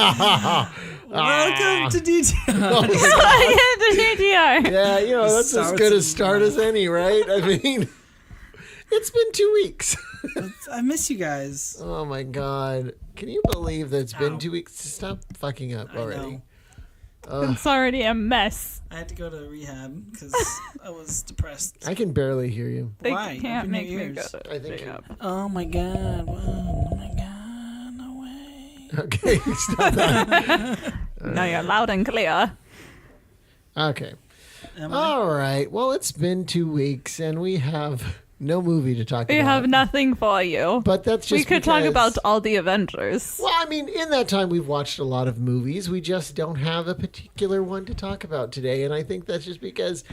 Welcome to DTR. Welcome to DTR. Yeah, that's as good a start as any, right? I mean, it's been 2 weeks. I miss you guys. Oh my God. Can you believe that it's been 2 weeks? Stop fucking up already. It's already a mess. I had to go to rehab because I was depressed. I can barely hear you. They Why? can't Open make your me ears. go to I think rehab. Oh my God. Oh my God. No way. Okay, stop that. Now you're loud and clear. Okay. Am I? All right. Well, it's been 2 weeks and we have no movie to talk We about. have nothing for you. But that's just we could talk because- about all the Avengers. Well, I mean, in that time, we've watched a lot of movies. We just don't have a particular one to talk about today. And I think that's just because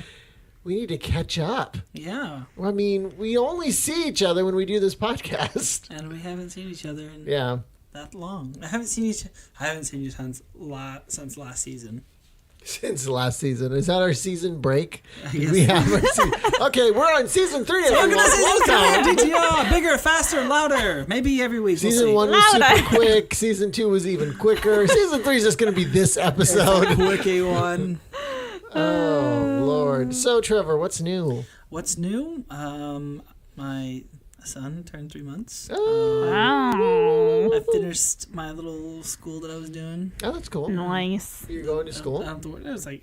we need to catch up. Yeah. I mean, we only see each other when we do this podcast. And we haven't seen each other in Yeah. that long. I haven't seen you since last season. Since last season. Is that our season break? I Did guess. we have our okay, we're on season 3. Welcome to Welcome. season 3 of DTR. Bigger, faster, louder. Maybe every week. Season we'll 1 was Louder. super quick. Season 2 was even quicker. Season 3 is just going to be this episode. Quickie one. Oh, Lord. So, Trevor, what's new? What's new? My son turned 3 months. Wow. I finished my little school that I was doing. Oh, that's cool. Nice. You're going to school? It's like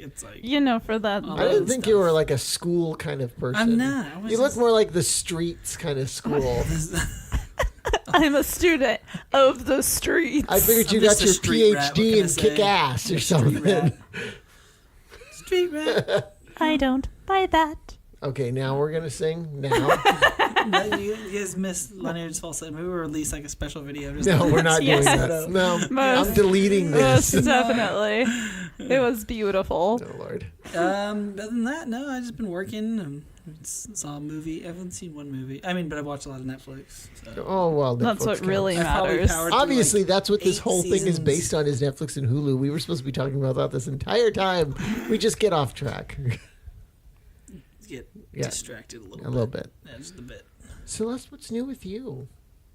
For that. Oh, I didn't think you were like a school kind of person. I'm not. I was You look just- more like the streets kind of school. I'm a student of the streets. I figured you I'm got just a your street rat, what PhD can I in say? kick ass or Street something. rat. Street rat. I don't buy that. Okay, now we're going to sing. Now. No, you guys missed Leonard's falsetto. Maybe we'll release like a special video. Just No, like we're not doing Yes. that. No, Most- I'm deleting Most this. definitely. It was beautiful. Oh, Lord. Other than that, no, I've just been working. Saw a movie. I haven't seen one movie. I mean, but I've watched a lot of Netflix. So. Oh, well, That's Netflix what counts. really I probably matters. powered through, Obviously, like, that's what this 8 whole thing is seasons. based on is Netflix and Hulu. We were supposed to be talking about that this entire time. We just get off track. Get Yeah. distracted a little bit. A little bit. Yeah, just a bit. Celeste, what's new with you?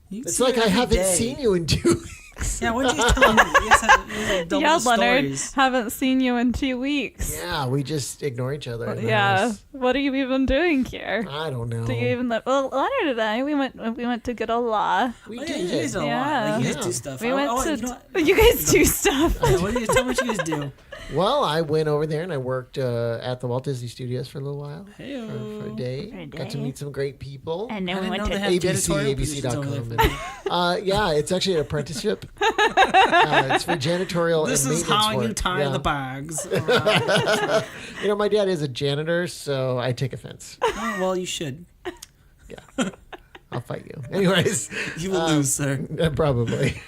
You can It's see like her I every haven't day. seen you in 2 weeks. Yeah, why don't you tell me? You guys have double Yeah, Leonard, stories. haven't seen you in 2 weeks. Yeah, we just ignore each other. in the Yeah. house. What are you even doing here? I don't know. Do you even well, Leonard and I, we went to good old law. We Oh, yeah, did. you guys know a lot. Yeah. Like, you guys Yeah. do stuff. We went to you know what? you guys do stuff. Yeah, what do you tell me what you guys do? Well, I went over there and I worked at the Walt Disney Studios for a little while. Hey, For a day. Got to meet some great people. And I then we didn't went know to they had janitorial positions over ABC.com. there. Yeah, it's actually an apprenticeship. It's for janitorial This and is maintenance how work. you tie Yeah. the bags. All right. My dad is a janitor, so I take offense. Oh, well, you should. Yeah. I'll fight you. Anyways. You will lose, sir. Probably.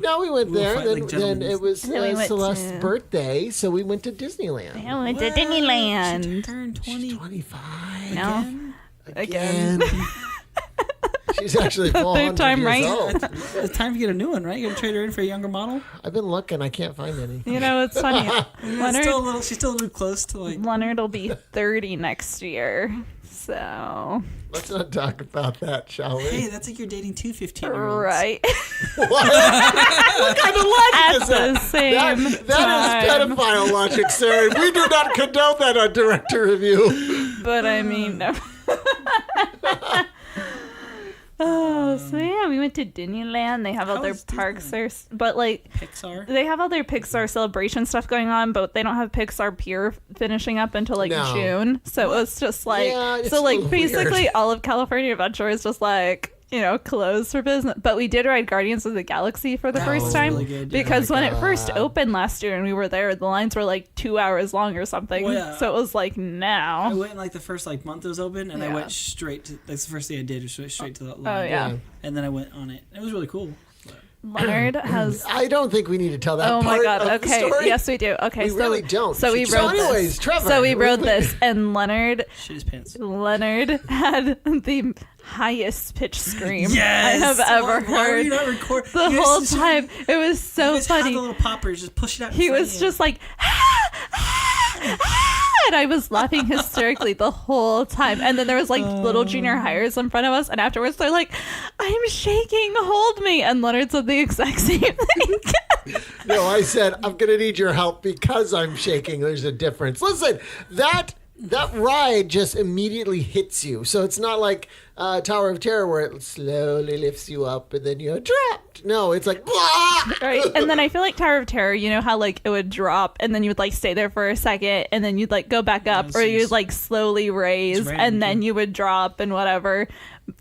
No, we went We'll there. fight Then, like then gentlemen. it was Then we went Celeste's to- birthday, so we went to Disneyland. I went to What? She Disneyland. turned 20 She's 25. No. Again. She's actually full third time, years right? old. It's time to get a new one, right? You're gonna trade her in for a younger model. I've been looking. I can't find any. You know, it's funny. She's still a little close to like. Leonard will be 30 next year. So, Let's not talk about that, shall we? Hey, that's like you're dating two 15-year-olds. right. What? What kind of logic At is that? the same That time. is pedophile logic, sir. We do not condone that on director review. But I mean, no. Oh, so yeah, we went to Disneyland. They have all How their is parks there, but like Pixar. they have all their Pixar celebration stuff going on, but they don't have Pixar Pier finishing up until like No. June. So it was just like, Yeah, it's so a like little basically weird. all of California Adventure is just like, closed for business. But we did ride Guardians of the Galaxy for the That first was time really good, yeah. because Oh my when it first God. opened last year and we were there, the lines were like 2 hours long or something. Well, yeah. So it was like I now. went in like the first like month it was open, and I Yeah. went straight to. That's the first thing I did. Was straight to that Oh line. yeah. And then I went on it. It was really cool. Leonard has. I don't think we need to tell that Oh part my god. of the Okay. story. Yes, we do. Okay. We so really don't. So we So rode anyways, this. Trevor, So we rode we- this, and Leonard Shit his pants. had the highest pitch scream Yes. I have ever Why are heard. you not record The you whole guys- time, it was so you guys have funny. the little poppers. Just push it out. in He front was of you. just like, and I was laughing hysterically the whole time. And then there was like little junior hires in front of us, and afterwards they're like, "I'm shaking, hold me." And Leonard said the exact same thing. No, I said, I'm going to need your help because I'm shaking. There's a difference. Listen, that ride just immediately hits you. So it's not like Tower of Terror where it slowly lifts you up and then you're trapped. No, it's like, blah! Right. And then I feel like Tower of Terror, you know how like it would drop and then you would like stay there for a second and then you'd like go back up or you'd like slowly raise and then you would drop and whatever.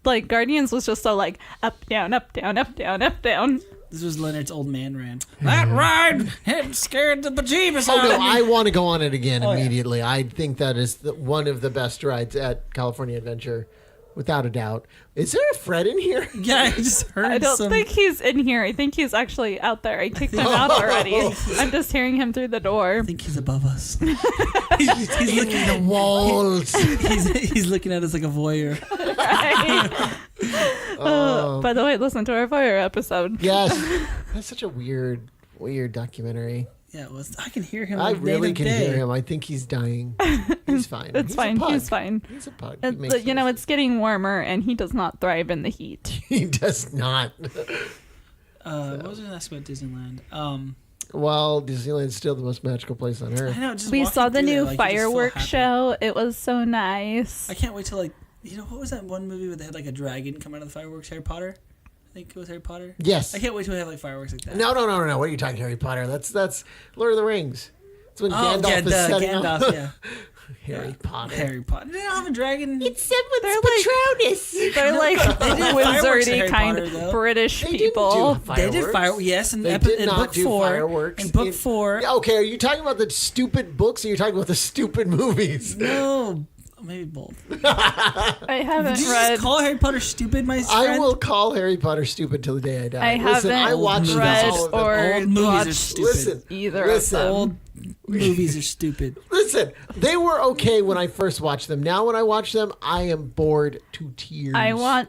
Like Guardians was just so like up, down, up, down, up, down, up, down. This was Leonard's old man rant. That ride had scared the bejeebus Oh, out no, of me. I want to go on it again immediately. Yeah. I think that is one of the best rides at California Adventure, without a doubt. Is there a Fred in here? Yeah, I just heard I don't think he's in here. I think he's actually out there. I kicked him out already. I'm just hearing him through the door. I think he's above us. He's looking at the walls. he's looking at us like a voyeur. Right? By the way, listen to our fire episode. Yes. That's such a weird documentary. Yeah, it was. I can hear him. I like really day to can day. hear him. I think he's dying. He's fine. It's He's fine. A pug. He's fine. He's a pug. He makes It's, you know, noises. it's getting warmer, and he does not thrive in the heat. He does not. What was I going to ask about Disneyland? Well, Disneyland's still the most magical place on earth. I know. Just We walking saw the through there, new like, you just feel fireworks happy. show. It was so nice. I can't wait till what was that one movie where they had like a dragon come out of the fireworks? Harry Potter. I think it was Harry Potter. Yes. I can't wait till we have like fireworks like that. No. What are you talking, Harry Potter? That's Lord of the Rings. It's when Gandalf is setting up. Gandalf. Yeah. Harry Potter. Harry Potter. They don't have a dragon. They're like fireworks in wizardy Harry kind Potter, of though. British They people. didn't do They did fireworks. fireworks. Yes, in, They epi- did in not book do 4. fireworks. In book 4. Yeah, okay, are you talking about the stupid books or are you talking about the stupid movies? No, maybe both. I haven't Did you read. just call Harry Potter stupid, my friend? I will call Harry Potter stupid till the day I die. I Listen, I haven't watched read all of them. or Old movies are watched stupid. Listen, either listen. of them. Old movies are stupid. Listen, they were okay when I first watched them. Now when I watch them, I am bored to tears.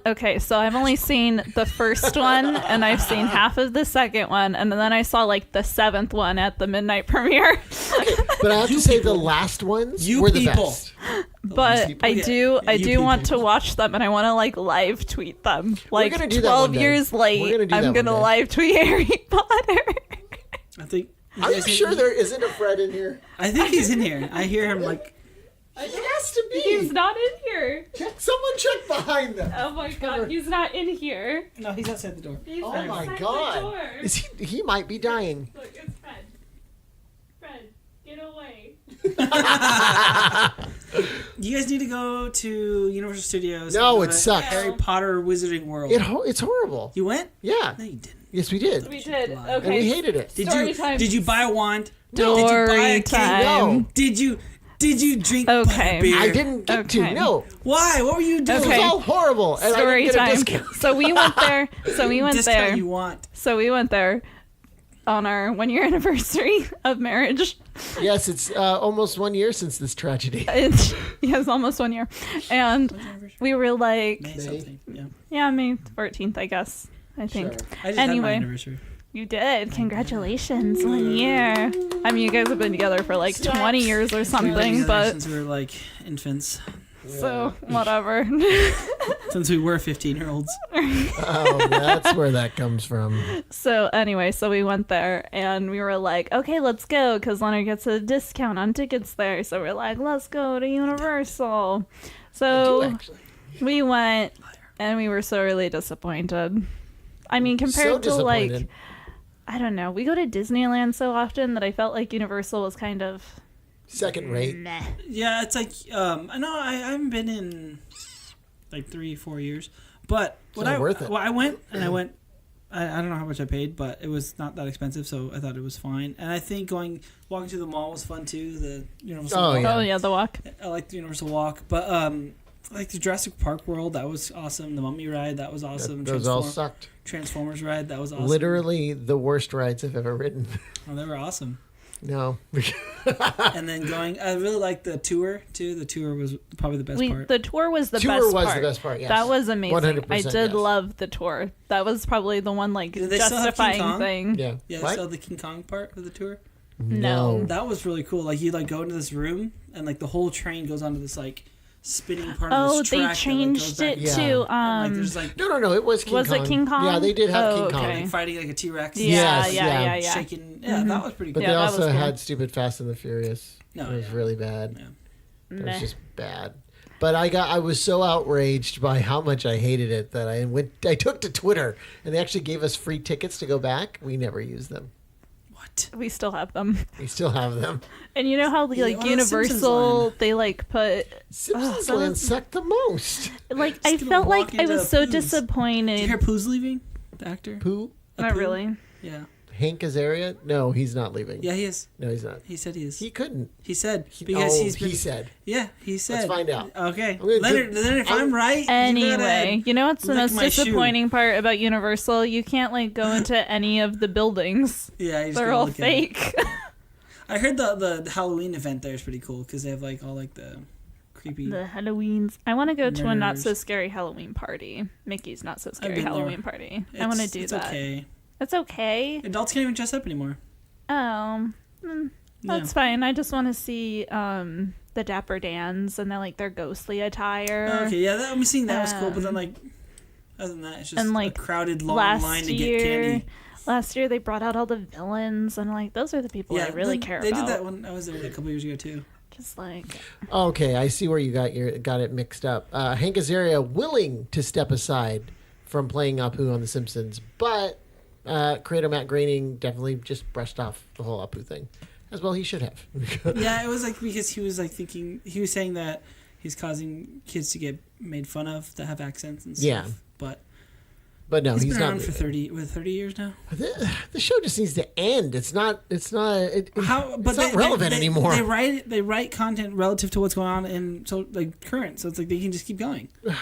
Okay, so I've only seen the first one and I've seen half of the second one and then I saw like the 7th one at the midnight premiere. But I have to say the last ones You were the people. best. But people. I Yeah, do you want people. to watch them and I want to like live tweet them. Like gonna do that one 12 day. years We're late, gonna do that I'm one going to day. live tweet Harry Potter. I think. Are you sure there isn't a Fred in here? I think he's in here. I hear him like. It has to be. He's not in here. Someone check behind them. Oh my god, he's not in here. No, he's outside the door. He's Oh outside my the god. door. Is he might be dying. Look, it's Fred. Fred, get away. You guys need to go to Universal Studios. No, and it go to sucks. Harry Potter Wizarding World. It's horrible. You went? Yeah. No, you didn't. Yes, we did. We did. Lie. Okay. And we hated it. Did Story time. you buy a wand? Story Did you buy a cake? time. No. Did you drink Okay. beer? I didn't get to. Okay. No. Why? What were you doing? It Okay. was all horrible. And Story I didn't get a time. discount. So we went there. Discount you want? So we went there on our 1-year anniversary of marriage. Yes, it's almost 1 year since this tragedy. Yes, almost 1 year. And we were like, May something. Yeah. yeah, May 14th, I guess. I think. Sure. I just had my Anyway. anniversary. You did. Congratulations. 1 year. I mean, you guys have been together for like 20 years or We've been something, together but since we were like infants. so whatever. Since we were 15-year-olds. Oh, that's where that comes from. So anyway, so we went there and we were like, okay, let's go because Leonard gets a discount on tickets there. So we're like, let's go to Universal. I do So actually. we went and we were so really disappointed. I mean, compared to like, disappointed. I don't know, we go to Disneyland so often that I felt like Universal was kind of Second rate. meh. Yeah, it's like I know I haven't been in like 3-4 years, but not worth it. I went. I don't know how much I paid, but it was not that expensive, so I thought it was fine. And I think walking through the mall was fun too. The Universal. Oh, Walk. yeah. Oh yeah, the walk. I like the Universal Walk, but like the Jurassic Park world, that was awesome. The Mummy ride, that was awesome. Those all sucked. Transformers ride, that was awesome. Literally the worst rides I've ever ridden. Oh, they were awesome. No. And then I really liked the tour too. The tour was probably the best part. The tour was the Tour best was part. the best part, yes. That was amazing. 100% I did yes. love the tour. That was probably the one like Did they still have King justifying Kong? thing. Yeah. Yeah, What? so the King Kong part of the tour. No. That was really cool. Like you like go into this room and like the whole train goes onto this like spinning part of this track. they changed that, like, it goes back. to And, like, there's like No, it was King Was Kong. it King Kong? Yeah, they did have King Kong. okay. fighting like a T-Rex. Yeah, Yes, yeah. Shaking. Yeah, that was pretty But cool. they that also was cool. had stupid Fast and the Furious. No, it was really bad. Yeah. It Meh. was just bad. But I was so outraged by how much I hated it that I took to Twitter, and they actually gave us free tickets to go back. We never used them. What? We still have them. We still have them. And you know how Yeah, like what about Simpsons Universal line? they like put Simpsons that Land was- sucked the most. like Just I gonna felt walk like I into was so Pooh's. Did you disappointed. hear Pooh's leaving? The actor? Who? Not Apu? really. Yeah. Hank Azaria? No, he's not leaving. Yeah, he is. No, he's not. He said he is. He couldn't. He said He been. said. Yeah, he said. find out. Okay, gonna Leonard. If I'm right, you Anyway, you know what's the lick most my shoe. disappointing part about Universal? You can't like go into any of the buildings. gotta, yeah, he's They're gonna all look at it. fake. I heard the Halloween event there is pretty cool because they have like all like the creepy. The Halloweens. I want to go to a not so Nerds. scary Halloween party. Mickey's not so scary been there. Halloween party. I want to do it's that. okay. It's okay. Adults can't even dress up anymore. Oh, that's Yeah. fine. I just want to see the Dapper Dans and their ghostly attire. Okay, yeah, I'm seeing that was cool, but then like other than that, it's just and, a like, crowded long last line to year- get candy. Last year they brought out all the villains, and those are the people I really care they about. did that when I was there a couple years ago too. Just like Okay, I see where you got it mixed up. Hank Azaria willing to step aside from playing Apu on The Simpsons, but creator Matt Groening definitely just brushed off the whole Apu thing, as well he should have. Yeah, it was like because he was like thinking he was saying that he's causing kids to get made fun of that have accents and stuff. Yeah. But no, he's he's been not. around for 30 years now. The show just needs to end. It's not. It's not relevant anymore. They write content relative to what's going on in current, so it's like they can just keep going. But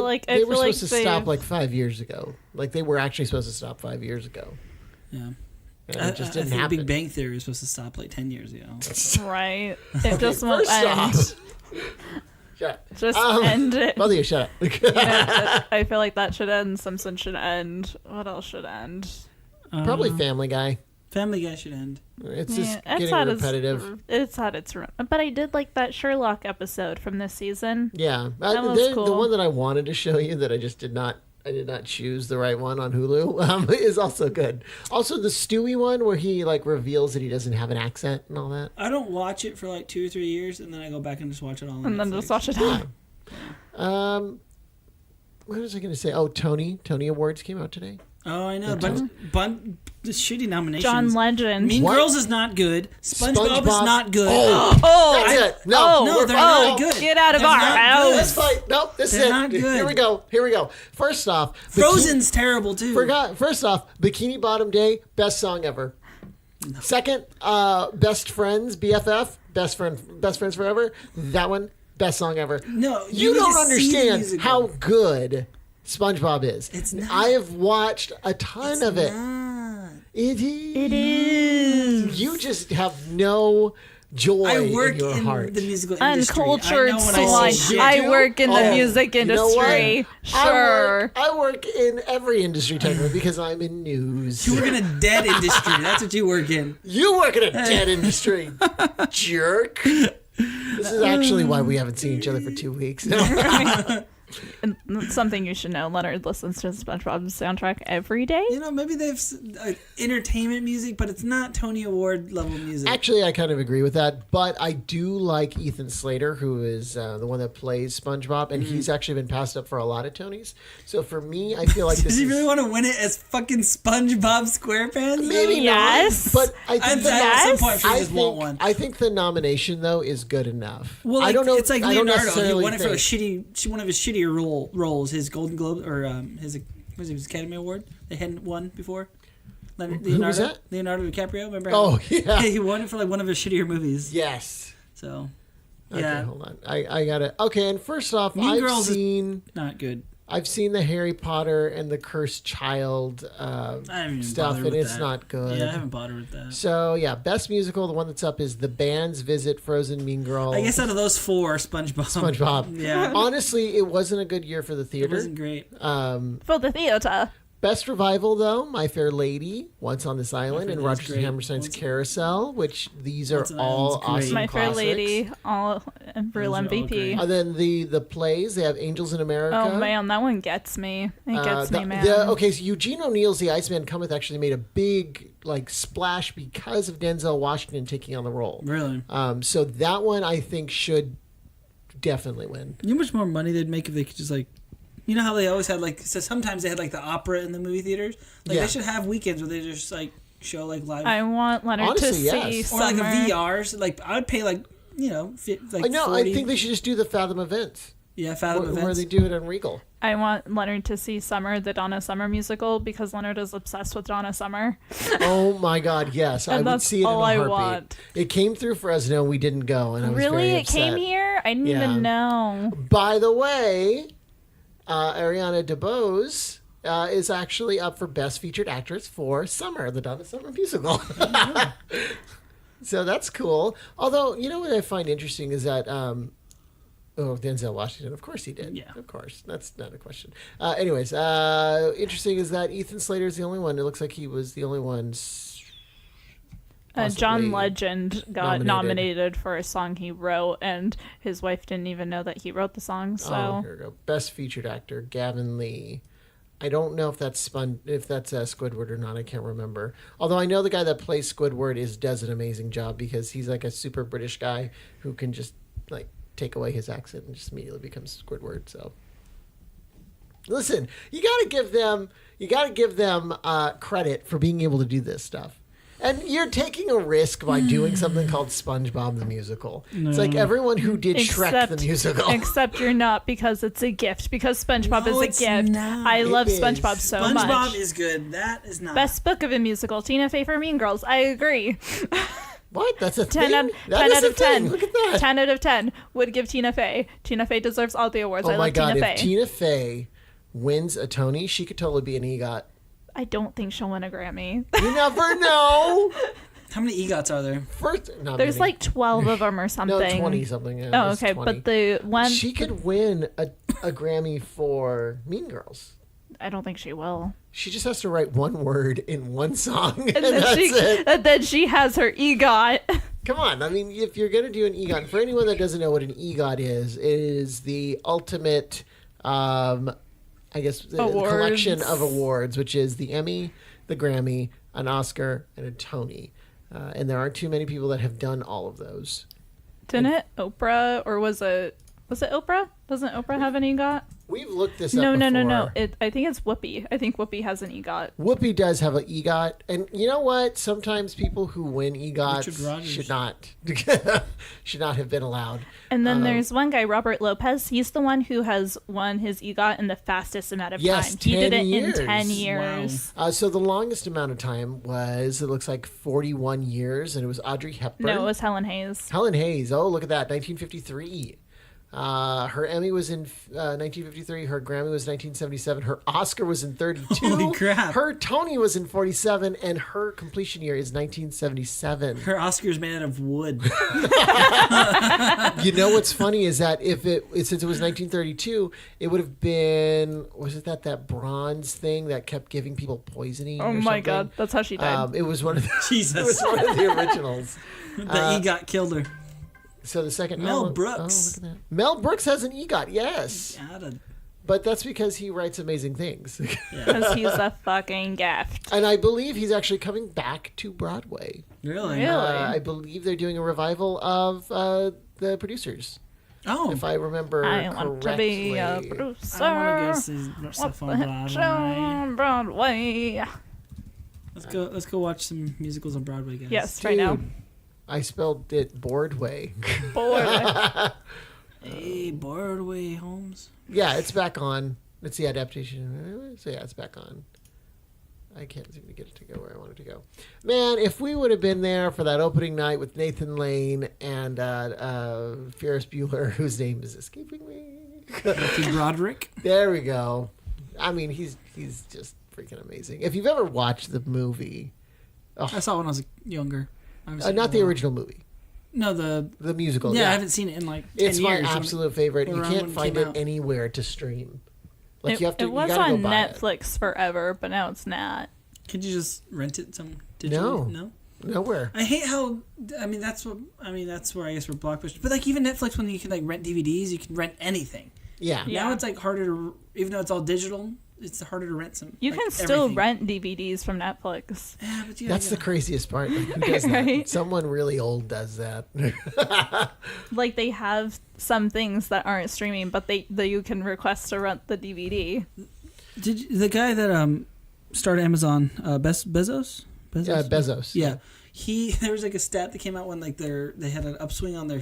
I they were feel like supposed to stop 5 years ago. Like they were actually supposed to stop 5 years ago. Yeah. And I it just think didn't happen. Big Bang Theory was supposed to stop 10 years ago. right. It just won't First end. off, shut. Just end it. Both of you, shut up. I feel like that should end. Simpsons should end. What else should end? Probably Family Guy. Family Guy should end. It's just it's getting had repetitive. It's had its run. But I did like that Sherlock episode from this season. Yeah, That was the cool. one that I wanted to show you that I just did not. I did not choose the right one on Hulu. Is also good. Also, the Stewie one where he reveals that he doesn't have an accent and all that. I don't watch it for 2 or 3 years, and then I go back and just watch it all. On And then Netflix. just watch it all. What was I going to say? Oh, Tony Awards came out today. Oh, I know. But the shitty nominations. John Legend. Mean What? Girls is not good. SpongeBob is not good. Oh, that's it. No, no, they're not good. Get out of They're our not house. good. Let's fight. Nope, this is They're it. not good. Here we go. First off, Frozen's terrible too. First off, Bikini Bottom Day, best song ever. Second, Best Friends, BFF, Best Friends Forever. That one, best song ever. No, you need don't to see the understand musical. how good SpongeBob is. It's not. I have watched a ton of it. Not. It is. It is. You just have no joy I work in your in heart. the musical industry. Uncultured I know when I swine. see shit. I work in the Oh, music you know what? industry. Sure. I work in every industry technically because I'm in news. You work in a dead industry. That's what you work in. You work in a dead industry, jerk. This is actually why we haven't seen each other for 2 weeks. And that's something you should know. Leonard listens to SpongeBob's soundtrack every day. Maybe they've entertainment music, but it's not Tony Award level music. Actually, I kind of agree with that, but I do like Ethan Slater, who is the one that plays SpongeBob, and he's actually been passed up for a lot of Tonys. So for me, I feel like this Does he is really want to win it as fucking SpongeBob SquarePants? maybe Yes. not, but I think At some point, I I just want one. think, I think the nomination though is good enough. Well, I don't know. It's like I don't Leonardo. He necessarily won it for think- one of his shittier roles. His Golden Globe or his Academy Award. They hadn't won before. Leonardo, was that? Leonardo DiCaprio. Remember? Oh, yeah. He won it for one of his shittier movies. Yes. So, Okay, yeah, hold on. I got it. Okay, and first off, Mean Girls is I've not good. seen the Harry Potter and the Cursed Child I haven't even stuff, bothered and with it's that. not good. Yeah, I haven't bothered with that. So yeah, best musical. The one that's up is The Band's Visit, Frozen, Mean Girls. I guess out of those four, SpongeBob. SpongeBob. Yeah, Honestly, it wasn't a good year for the it theater. wasn't great. For the theater. Best revival, though, My Fair Lady, Once on This Island, and Rodgers and Hammerstein's Carousel, which these are all awesome My Fair classics. Lady, all real MVP. And then the plays, they have Angels in America. Oh, man, that one gets me. It gets me, man. Okay, so Eugene O'Neill's The Iceman Cometh actually made a big splash because of Denzel Washington taking on the role. Really? So that one, I think, should definitely win. You know how much more money they'd make if they could just you know how they always had so sometimes they had the opera in the movie theaters. They should have weekends where they just show live. I want Leonard to see or a Summer. VRs. I would pay I know, I think they should just do the Fathom events. Yeah, Fathom events where they do it on Regal. I want Leonard to see Summer, the Donna Summer musical, because Leonard is obsessed with Donna Summer. Oh my God, yes. I would see it in a heartbeat. Want. It came through Fresno, we didn't go, and I was very upset. It came here? I didn't even know. By the way, Ariana DeBose is actually up for Best Featured Actress for Summer, the Donna Summer musical. So that's cool. Although, you know what I find interesting is that Denzel Washington, of course he did. Yeah. Of course. That's not a question. Anyways, interesting is that Ethan Slater is the only one. It looks like he was the only one. John Legend got nominated for a song he wrote, and his wife didn't even know that he wrote the song. So here we go. Best Featured Actor, Gavin Lee. I don't know if that's Squidward or not. I can't remember. Although I know the guy that plays Squidward does an amazing job because he's a super British guy who can just take away his accent and just immediately becomes Squidward. So listen, you got to give them credit for being able to do this stuff. And you're taking a risk by doing something called SpongeBob the Musical. No. It's like everyone who did Shrek the Musical. Except you're not, because it's a gift. Because SpongeBob is a gift. Not. I love SpongeBob so much. SpongeBob is good. That is not. Best book of a musical, Tina Fey for Mean Girls. I agree. What? That's a 10 thing? 10 out of 10. Look at that. 10 out of 10 would give Tina Fey. Tina Fey deserves all the awards. Oh I my love God. Tina Fey. If Tina Fey wins a Tony, she could totally be an EGOT. I don't think she'll win a Grammy. You never know. How many EGOTs are there? There's 12 of them or something. No, 20 something. Yeah, oh, okay. 20. But the one... She could win a Grammy for Mean Girls. I don't think she will. She just has to write one word in one song, and that's it. And then she has her EGOT. Come on. I mean, if you're going to do an EGOT, for anyone that doesn't know what an EGOT is, it is the ultimate, collection of awards, which is the Emmy, the Grammy, an Oscar, and a Tony. And there aren't too many people that have done all of those. Didn't it Oprah, or was it Oprah? Doesn't Oprah have an EGOT? We've looked this up before. No. I think it's Whoopi. I think Whoopi has an EGOT. Whoopi does have an EGOT. And you know what? Sometimes people who win EGOTs should not have been allowed. And then there's one guy, Robert Lopez. He's the one who has won his EGOT in the fastest amount of time. He did it in 10 years. Wow. So the longest amount of time was, it looks like 41 years, and it was Audrey Hepburn. No, it was Helen Hayes. Helen Hayes. Oh, look at that. 1953. Her Emmy was in 1953. Her Grammy was 1977. Her Oscar was in 32. Holy crap. Her Tony was in 47, and her completion year is 1977. Her Oscar's made out of wood. You know what's funny is that since it was 1932, it would have been, was it that bronze thing that kept giving people poisoning? Oh my God, that's how she died. It was one of the, Jesus. It was one of the originals. The EGOT killed her. So the second Mel Brooks. Oh, look at that. Mel Brooks has an EGOT, yes. Yeah, but that's because he writes amazing things. Because he's a fucking gift. And I believe he's actually coming back to Broadway. Really? I believe they're doing a revival of The Producers. Oh. If I remember correctly. I want to be a producer. I want to go see stuff on Broadway. Let's go watch some musicals on Broadway, guys. Yes, right now. I spelled it Boardway. Boardway. Hey, Broadway Holmes. Yeah, it's back on. It's the adaptation. So yeah, it's back on. I can't seem to get it to go where I want it to go. Man, if we would have been there for that opening night with Nathan Lane and Ferris Bueller, whose name is escaping me. Matthew Broderick. There we go. I mean, he's just freaking amazing. If you've ever watched the movie. I saw it when I was younger. Not the original movie. No, the musical. Yeah, I haven't seen it in 10 it's years. It's my absolute favorite. You can't find it out. anywhere to stream. Like you have to. It was you gotta on go buy it. Netflix forever, but now it's not. Could you just rent it digitally? No. Nowhere. I hate how. That's where I guess we're Blockbuster. But like even Netflix, when you can like rent DVDs, you can rent anything. Yeah. Now it's like harder to, even though it's all digital, it's harder to rent some. You like, can still everything. rent DVDs from Netflix. Yeah, but That's the craziest part. Like, who does that? Right? Someone really old does that. Like they have some things that aren't streaming, but that you can request to rent the DVD. The guy that started Amazon, Bezos? Yeah, Bezos. Yeah. There was like a stat that came out when like they had an upswing on their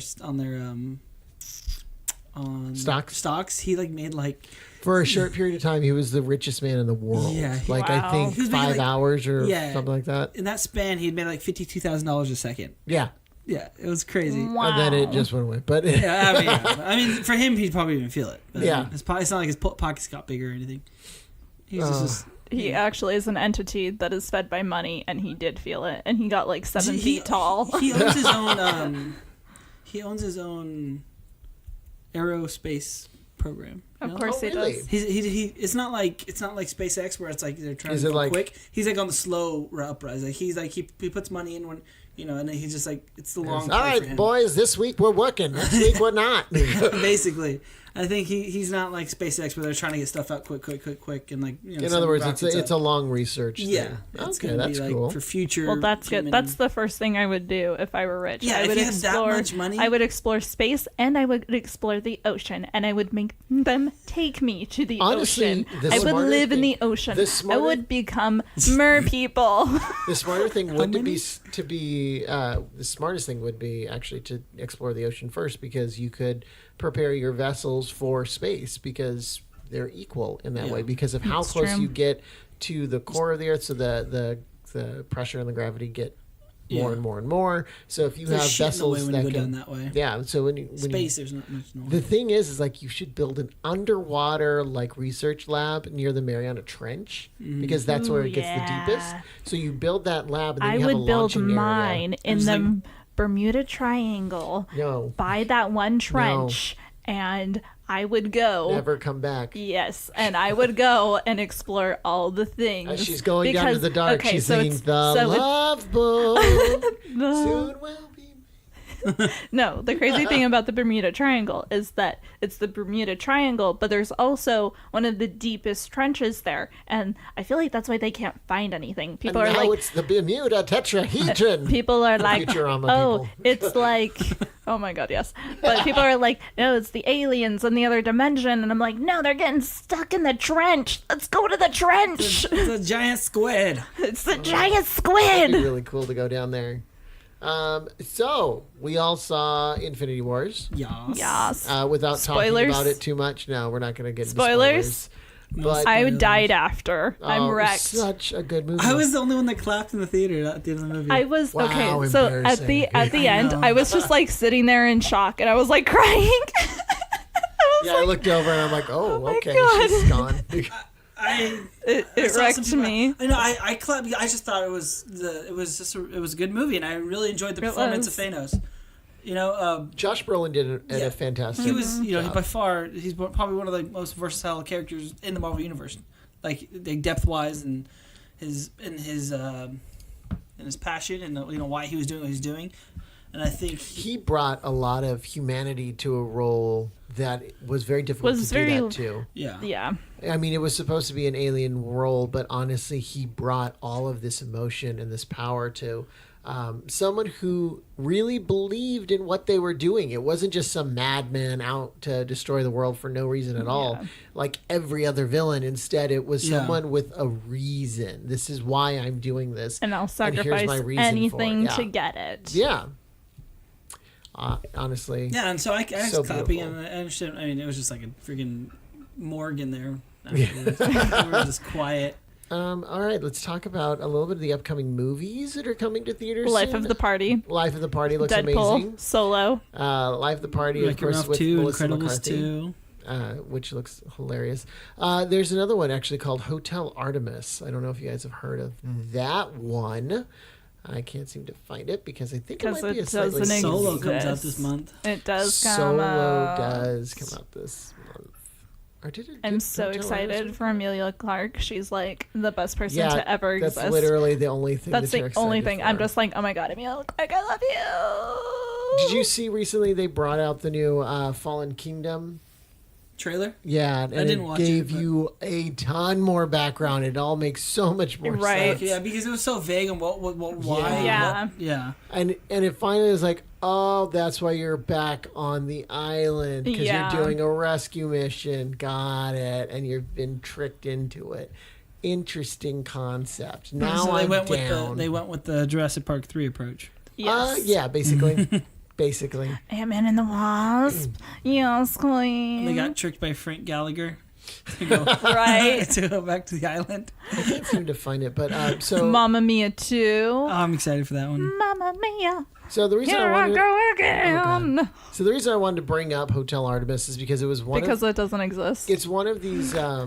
on stocks. He like made like For a short period of time, he was the richest man in the world. Yeah. Like Wow. I think He was making, 5 like- hours or Yeah. something like that. in that span he'd made like $52,000 a second. Yeah. Yeah, it was crazy. Wow. And then it just went away. But I mean, for him, he'd probably even feel it. But, Yeah. it's not like his pockets got bigger or anything. He's just He actually is an entity that is fed by money, and he did feel it, and he got like 7 feet tall. He owns his own. He owns his own aerospace program. Of you know? course Oh, he really? does. He it's not like SpaceX where it's like they're trying Is to it go like- quick. He's like on the slow uprise. Like he's like he puts money in when and then he's just like it's the long. all play for right, him. boys, this week we're working. Next week we're not. Basically, I think he's not like SpaceX where they're trying to get stuff out quick, and like In send other words, rockets it's up. a long research. Yeah, thing. it's Okay, gonna that's be like cool. for future. Well, that's good. human- That's the first thing I would do if I were rich. Yeah, I if would you had that explore, much money- I would explore space, and I would explore the ocean, and I would make them take me to the Honestly, ocean. the I would smarter live in thing- the ocean. the I smarter- would become mer people. The smarter thing would many? the smartest thing would be actually to explore the ocean first, because you could prepare your vessels for space because they're equal in that Yeah. way because of how That's close true. you get to the core of the earth, so the pressure and the gravity get more Yeah. and more and more. So if you There's have shit in the way vessels when that you go can, down that way. yeah. So when Space, there's not much noise. the thing is like you should build an underwater like research lab near the Mariana Trench because that's where Ooh, it gets the deepest. yeah. So you build that lab and then I you have a would build launching area. mine in There's, the like- Bermuda Triangle No, by that one trench, and I would go. never come back. Yes, and I would go and explore all the things. As she's going down to Because- the dark, okay, she's so singing it's- the so it's- love boat. Soon will be. No, the crazy thing about the Bermuda Triangle is that it's the Bermuda Triangle, but there's also one of the deepest trenches there, and I feel like that's why they can't find anything. People And are now like, it's the Bermuda tetrahedron. people are like, Futurama oh, people. it's like, oh my god, yes. But people are like, no, it's the aliens in the other dimension, and I'm like, no, they're getting stuck in the trench. Let's go to the trench. It's a giant squid. It's the giant It'd be squid. really cool to go down there. So we all saw Infinity Wars. Yas. Yes. Without talking Spoilers? about it too much. No, we're not going to get into Spoilers? spoilers. But I died after. I'm oh, wrecked. Such a good movie. I was the only one that clapped in the theater at the end of the movie. I was Wow, okay. So embarrassing. at the I end, know. I was just like sitting there in shock, and I was like crying. I looked over and I'm like, oh, my okay, God. she's gone. I It saw some wrecked people- me. I know. I clapped. I just thought it was a good movie, and I really enjoyed the It performance was. of Thanos. You know, Josh Brolin did a Yeah. fantastic. he was job. by far he's probably one of the most versatile characters in the Marvel universe, like depth wise and his passion and why he was doing what he's doing, and I think He brought a lot of humanity to a role that was very difficult Was to very- do that too. Yeah. I mean, it was supposed to be an alien role, but honestly, he brought all of this emotion and this power to someone who really believed in what they were doing. It wasn't just some madman out to destroy the world for no reason at all, Yeah. like every other villain. Instead, it was Yeah. someone with a reason. This is why I'm doing this. And I'll here's sacrifice my reason for it. anything Yeah. to get it. Yeah. Honestly. yeah, and so I was So clapping, beautiful. and I understood. I mean, it was just like a freaking morgue in there. Afterwards. We were just quiet. All right, let's talk about a little bit of the upcoming movies that are coming to theaters. Life soon. of the Party. Life of the Party looks Deadpool. amazing. Solo. Life of the Party, of Wreck-It course, Ralph with 2, Melissa Incredibles McCarthy, 2. which looks hilarious. There's another one actually called Hotel Artemis. I don't know if you guys have heard of that one. I can't seem to find it because I think it Because might be a it slightly doesn't Solo exist. comes out this month. It does come Solo out. does come out this month. Or did it? I'm did so Hotel excited Artemis for Amelia Clark. She's like the best person Yeah, to ever that's exist. literally the only thing. That's that you're the only excited thing. for. I'm just like, oh my god, Amelia Clark, I love you. Did you see recently they brought out the new Fallen Kingdom? Trailer? Yeah, and didn't it watch gave it, but- you a ton more background. It all makes so much more Right. sense. Yeah, because it was so vague on what why. Yeah. What, yeah. And it finally is like, oh, that's why you're back on the island because Yeah. you're doing a rescue mission. Got it, and you've been tricked into it. Interesting concept. Now So I'm down. they went with the Jurassic Park 3 approach. Yes. Yeah, basically, basically. Ant-Man and the Wasp. Yes, queen. They got tricked by Frank Gallagher to go, Right. to go back to the island. I can't seem to find it, but so Mamma Mia 2. Oh, I'm excited for that one. Mamma Mia. so the reason Here I I wanted go again. so the reason I wanted to bring up Hotel Artemis is because it was one Because of it doesn't exist. it's one of these. I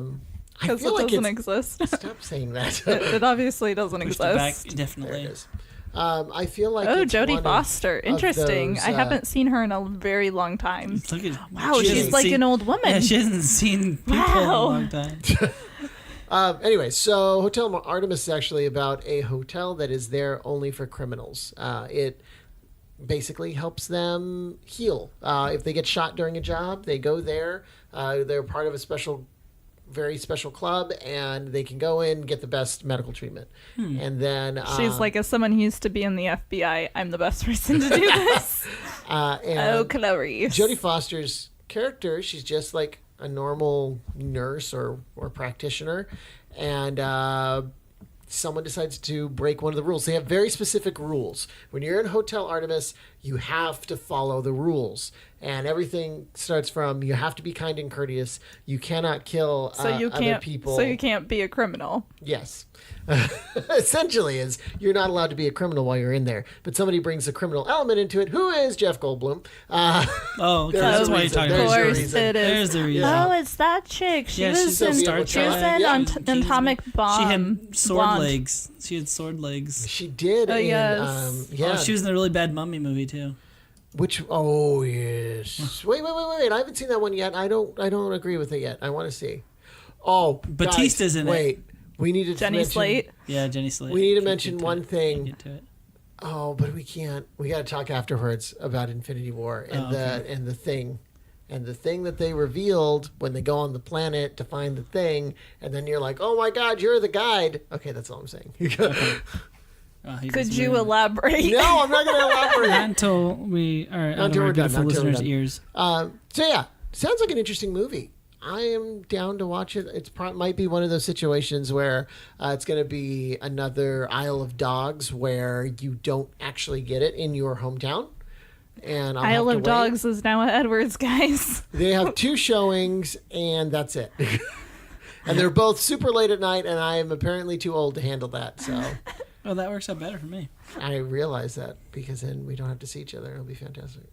Because feel it like doesn't it's, exist. stop saying that. It obviously doesn't Pushed it back exist. There indefinitely. it is. I feel like Oh, it's Jodie one of- Foster. Interesting. those, I haven't seen her in a very long time. Look at, Wow, she she's hasn't like seen- an old woman. Yeah, she hasn't seen people in a Wow. long time. Anyway, so Hotel Artemis is actually about a hotel that is there only for criminals. It basically helps them heal. If they get shot during a job, they go there. They're part of a very special club, and they can go in and get the best medical treatment. And then She's like, as someone who used to be in the FBI, I'm the best person to do this. and Oh, Clarice. Jodie Foster's character, she's just like a normal nurse or practitioner, and someone decides to break one of the rules. They have very specific rules. When you're in Hotel Artemis, you have to follow the rules. And everything starts from you have to be kind and courteous. You cannot kill So you other can't. people. So you can't be a criminal. Yes. Essentially is you're not allowed to be a criminal while you're in there. But somebody brings a criminal element into it. Who is Jeff Goldblum? Oh, okay. There's That's a why you're reason. talking Of There's about. your course reason. it is. There's the reason. Yeah. Oh, it's that chick. She Yeah, was she's in. Sylvia She was Butler. in Yeah. on Atomic Bomb. She had sword Blonde. legs. She had sword legs. She did Oh, in yes. yeah. Oh, she was in a really bad mummy movie too. Which yes. Wait. I haven't seen that one yet. I don't agree with it yet. I want to see. Oh, Batista's guys, in it. Wait. We need to Jenny mention, Slate. Yeah, Jenny Slate. We need to Can't mention get to one it. thing. Can't get to it. Oh, but we can't. We got to talk afterwards about Infinity War and the thing. And the thing that they revealed when they go on the planet to find the thing, and then you're like, "Oh my God, you're the guide." Okay, that's all I'm saying. Oh, he Could just you moved. elaborate? No, I'm not going to elaborate. Not until we are out of Until our we're done, beautiful until we're listeners' done. ears. So yeah, sounds like an interesting movie. I am down to watch it. It's might be one of those situations where it's going to be another Isle of Dogs where you don't actually get it in your hometown. And I'll Isle have to of wait. Dogs is now at Edwards, guys. They have 2 showings, and that's it. And they're both super late at night, and I am apparently too old to handle that. So Oh, that works out better for me. I realize that because then we don't have to see each other. It'll be fantastic.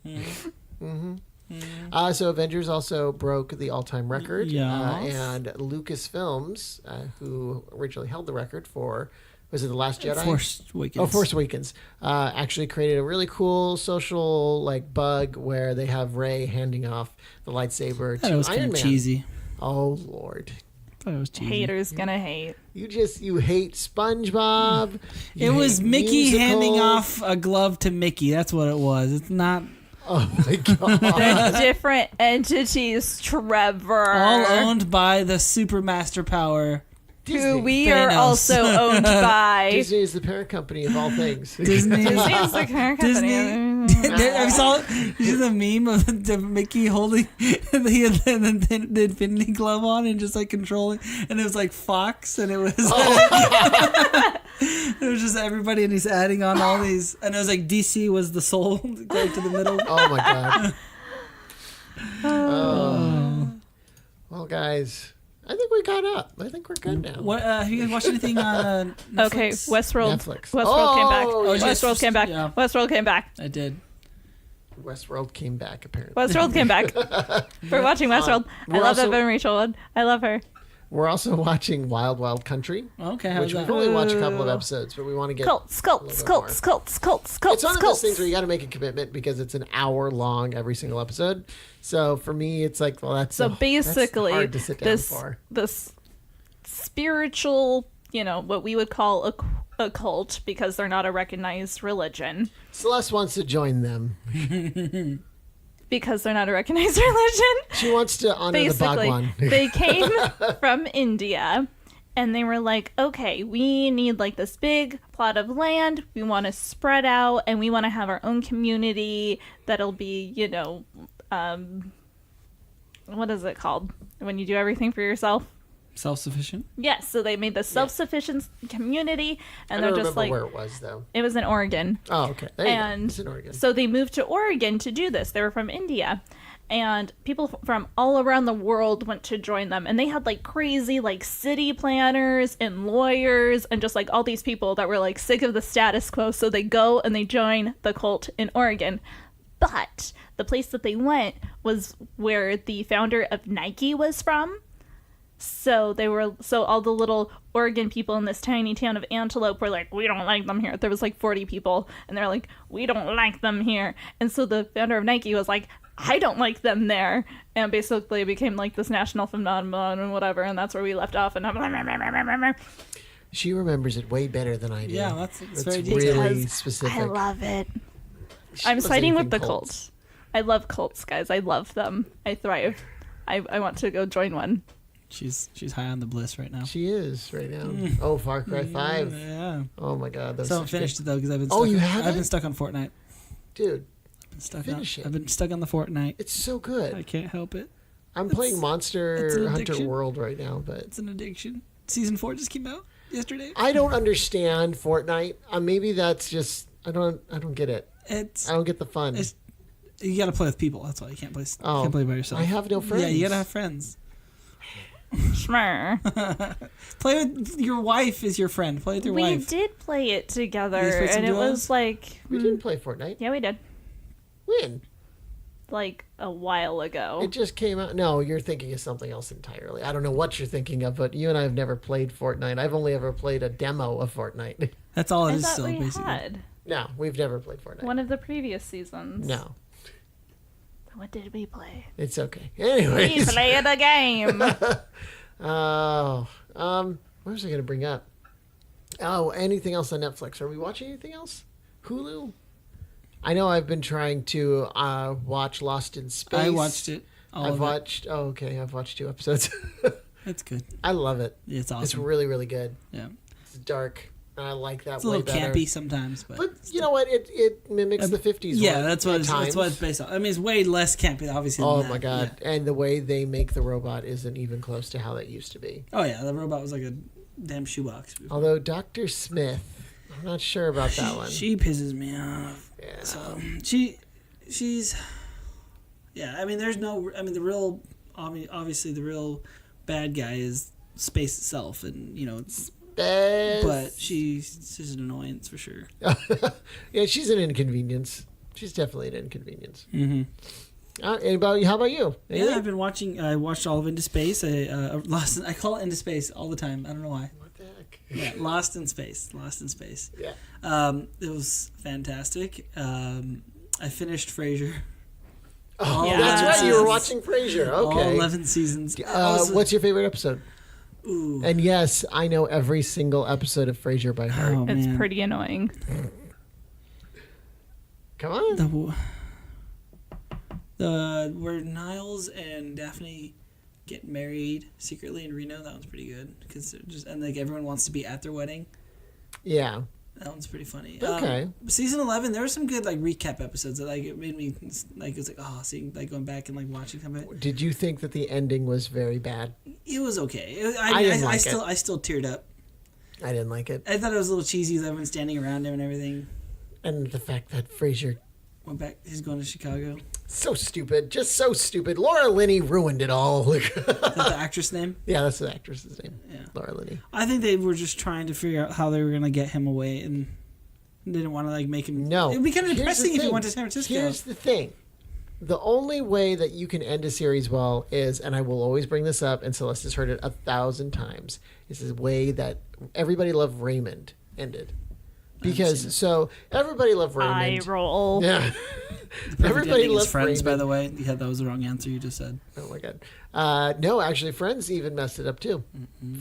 So Avengers also broke the all-time record. Yes. And Lucasfilms, who originally held the record for, was it The Last Jedi? Force Awakens. Oh, Force Awakens. Actually created a really cool social like bug where they have Rey handing off the lightsaber That to was kind Iron of Man. cheesy. Oh Lord. Thought it was cheesy. Haters gonna hate. You hate SpongeBob. It You was hate Mickey handing musicals. off a glove to Mickey. That's what it was. It's not Oh my God. They're different entities, Trevor. all owned by the super master power. who Disney. we are Thanos. also owned by. Disney is the parent company of all things. Disney. Disney is the parent company. I saw you see the meme of the Mickey holding the Infinity Glove on and just like controlling, and it was like Fox, and it was it was just everybody, and he's adding on all these, and it was like DC was the soul going to the middle. Oh my God. Well, guys, I think we got up. I think we're good now. What have you guys watched anything on Netflix? Okay, Westworld. Netflix. Westworld came back. Oh, yes. Westworld came back. Yeah. Westworld came back. I did. Westworld came back apparently. Westworld came back. We're watching Westworld. I we're love also- Evan Rachel Wood. I love her. We're also watching Wild Wild Country, Okay, how's which we've that? only watched a couple of episodes, but we want to get Cults. a little bit more. It's It's one of those things where you got to make a commitment because it's an hour long every single episode. So for me, it's like, well, that's So basically, that's hard to sit down this for. this spiritual, what we would call a cult, because they're not a recognized religion. Celeste wants to join them. Because they're not a recognized religion. She wants to honor Basically, the Bhagwan. they came from India, and they were like, okay, we need like this big plot of land. We want to spread out, and we want to have our own community that'll be, what is it called when you do everything for yourself? Self-sufficient? Yes, so they made the self-sufficient community, and I they're don't just remember like, where it was though. it was in Oregon. Oh, okay. There you go. And It's in Oregon. so they moved to Oregon to do this. They were from India. And people from all around the world went to join them. And they had like crazy like city planners and lawyers and just like all these people that were like sick of the status quo. So they go and they join the cult in Oregon. But the place that they went was where the founder of Nike was from. So all the little Oregon people in this tiny town of Antelope were like, we don't like them here. There was like 40 people, and they're like, we don't like them here. And so the founder of Nike was like, I don't like them there. And basically it became like this national phenomenon and whatever, and that's where we left off. And I'm She remembers it way better than I do. Yeah, that's it's very really detailed. specific. I love it. She I'm loves siding with anything the cults. I love cults, guys. I love them. I thrive. I want to go join one. She's high on the bliss right now. She is right now. Oh, Far Cry 5. Yeah. Oh my God. Those So I haven't finished it though because I've been. Oh, Stuck you on, haven't? I've been stuck on Fortnite. Dude, Finish it. I've been stuck on the Fortnite. it's so good. I can't help it. I'm playing it's Monster an Hunter addiction. World right now, but It's an addiction. Season 4 just came out yesterday. I don't understand Fortnite. Maybe that's just I don't get it. It's I don't get the fun. you got to play with people. That's why you can't play. Oh, Can't play by yourself. I have no friends. Yeah, you gotta have friends. Schmer. Play with your wife is your friend. Play with your We wife. did play it together, You guys played some and it duos? was like, We didn't play Fortnite. yeah, we did. When? Like a while ago. It just came out. No, you're thinking of something else entirely. I don't know what you're thinking of, but you and I have never played Fortnite. I've only ever played a demo of Fortnite. That's all it I is. thought Still, we basically. had No, we've never played Fortnite. one of the previous seasons. No, What did we play? it's okay. We Anyways. played a game. Oh, what was I going to bring up? Oh, anything else on Netflix? Are we watching anything else? Hulu? I know I've been trying to watch Lost in Space. I watched it. I've watched 2 episodes. It's good. I love it. It's awesome. It's really, really good. Yeah. It's dark. And I like that It's a way little better. campy sometimes, but You know what? It mimics the 50s. yeah, one that's at what it's times. based on. I mean, it's way less campy, obviously. Oh than my that. god! Yeah. And the way they make the robot isn't even close to how that used to be. Oh yeah, the robot was like a damn shoebox. Although Dr. Smith, I'm not sure about that one. She pisses me off. Yeah. So she's yeah. I mean, the real obviously the real bad guy is space itself, and it's. But she's just an annoyance for sure. Yeah, she's an inconvenience. She's definitely an inconvenience. Mm-hmm. How about you? Yeah, I've been watching. I watched all of Into Space. I call it Into Space all the time. I don't know why. What the heck? Yeah, Lost in Space. Lost in Space. Yeah. It was fantastic. I finished Frasier. Oh, Yeah. that's right. You were Seasons. watching Frasier. All Okay. 11 seasons. What's your favorite episode? Ooh. And yes, I know every single episode of Frasier by heart. Oh, It's man. pretty annoying. Come on. The where Niles and Daphne get married secretly in Reno. That one's pretty good because and like everyone wants to be at their wedding. Yeah. That one's pretty funny. Okay. Season 11, there were some good like recap episodes that like it made me like it was like seeing like going back and like watching something. Did you think that the ending was very bad? It was okay. I didn't like it. I still teared up. I didn't like it. I thought it was a little cheesy with everyone standing around him and everything. And the fact that Frasier, Went back. He's going to Chicago. so stupid, just so stupid. Laura Linney ruined it all. Is that the actress name? Yeah, that's the actress's name. Yeah. Laura Linney. I think they were just trying to figure out how they were gonna get him away and didn't want to like make him. No. It'd be kind of Here's depressing the if he thing. went to San Francisco. Here's the thing. the only way that you can end a series well is, and I will always bring this up, and Celeste has heard it 1,000 times, is the way that Everybody Loved Raymond ended. Because, so, Everybody Loved Raymond. I roll. Yeah. Everybody Loved Friends, Raymond. By the way. Yeah, that was the wrong answer you just said. Oh, my God. No, actually, Friends even messed it up, too.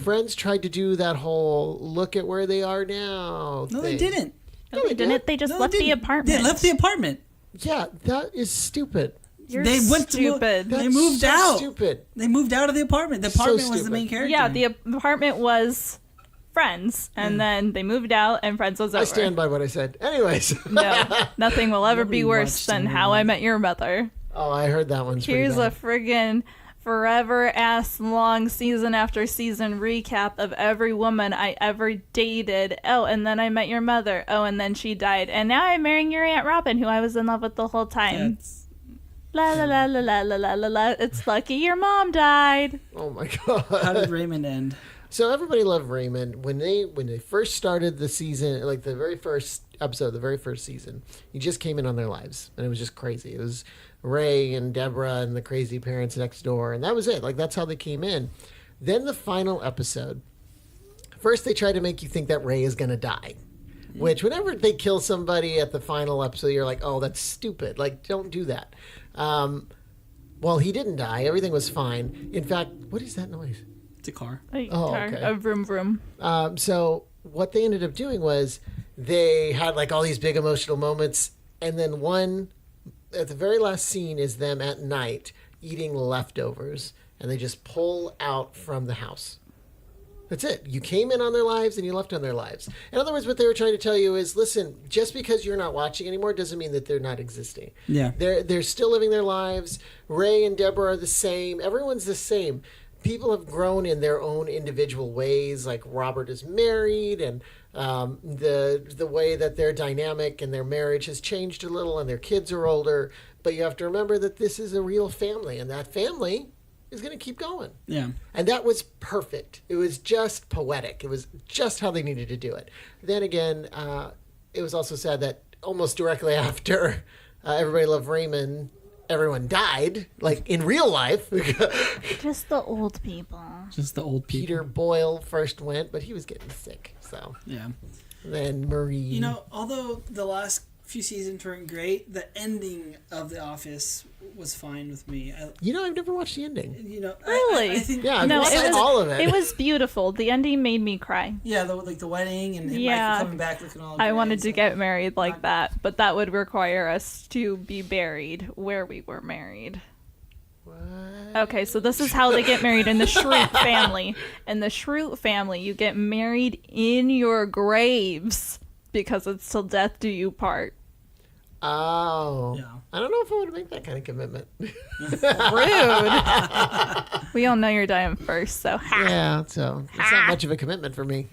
Friends tried to do that whole look at where they are now No, thing. they didn't. No, they didn't. They just left the apartment. They left the apartment. Yeah, that is stupid. You're they went stupid. They moved so out. Stupid. They moved out of the apartment. The apartment was the main character. Yeah, the apartment was Friends, and then they moved out, and Friends was over. I stand by what I said. Anyways. No, nothing will ever be Nobody worse watched than the How movie. I Met Your Mother. Oh, I heard that one's pretty Here's bad. a friggin' forever ass long season after season recap of every woman I ever dated. Oh, and then I met your mother. Oh, and then she died. And now I'm marrying your Aunt Robin, who I was in love with the whole time. La la la la la la la la la. It's lucky your mom died. Oh my God. How did Raymond end? So Everybody Loved Raymond. When they first started the season, like the very first episode, the very first season, he just came in on their lives, and it was just crazy. It was Ray and Deborah and the crazy parents next door, and that was it. Like, that's how they came in. Then the final episode, first they try to make you think that Ray is going to die, which whenever they kill somebody at the final episode, you're like, oh, that's stupid. Like, don't do that. Well, he didn't die. Everything was fine. In fact, what is that noise? It's a car. Oh, okay. A vroom vroom. So what they ended up doing was they had like all these big emotional moments, and then one at the very last scene is them at night eating leftovers, and they just pull out from the house. That's it. You came in on their lives and you left on their lives. In other words, what they were trying to tell you is, listen, just because you're not watching anymore doesn't mean that they're not existing. Yeah. They're still living their lives. Ray and Deborah are the same. Everyone's the same. People have grown in their own individual ways. Like Robert is married, and the way that their dynamic and their marriage has changed a little, and their kids are older. But you have to remember that this is a real family, and that family is going to keep going. Yeah. And that was perfect. It was just poetic. It was just how they needed to do it. Then again, it was also sad that almost directly after Everybody Loved Raymond, everyone died, like in real life. Just the old people. Just the old people. Peter Boyle first went, but he was getting sick. So Yeah. then Marie. You know, although the last few seasons weren't great, the ending of The Office was fine with me. I've never watched the ending. Really? I think, Yeah, I've watched all of it. It was beautiful. The ending made me cry. Yeah, the wedding and him Yeah. coming back looking all I great wanted and to stuff. get married like that, but that would require us to be buried where we were married. What? Okay, so this is how they get married in the Schrute family. In the Schrute family, you get married in your graves because it's till death do you part. Oh. Yeah. I don't know if I would make that kind of commitment. Rude. We all know you're dying first, so ha. Yeah, so it's not much of a commitment for me.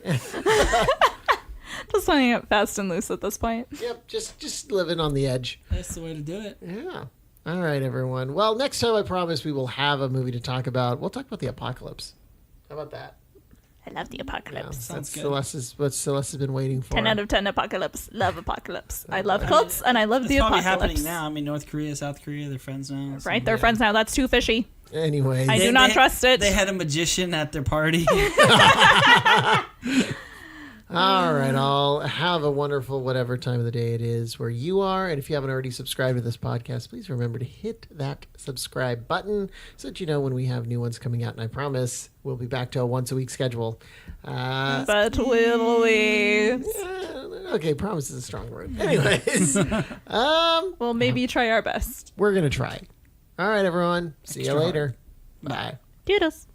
Just playing it fast and loose at this point. Yep, just living on the edge. That's the way to do it. Yeah. All right, everyone. Well, next time I promise we will have a movie to talk about. We'll talk about the apocalypse. How about that? I love the Yeah, apocalypse. Sounds that's good. what Celeste has been waiting for. 10 out of 10 apocalypse. Love apocalypse. I love cults and I love It's the probably apocalypse. happening now. I mean, North Korea, South Korea, they're friends now. so- Right? They're friends now. That's too fishy. Anyways. I do not trust it. They had a magician at their party. All right, all have a wonderful whatever time of the day it is where you are. And if you haven't already subscribed to this podcast, please remember to hit that subscribe button so that you know when we have new ones coming out. And I promise we'll be back to a once-a-week schedule. But will we? Okay, promise is a strong word. Anyways, We'll maybe try our best. we're going to try. All right, everyone. See you Extra hard. later. Bye. Doodles.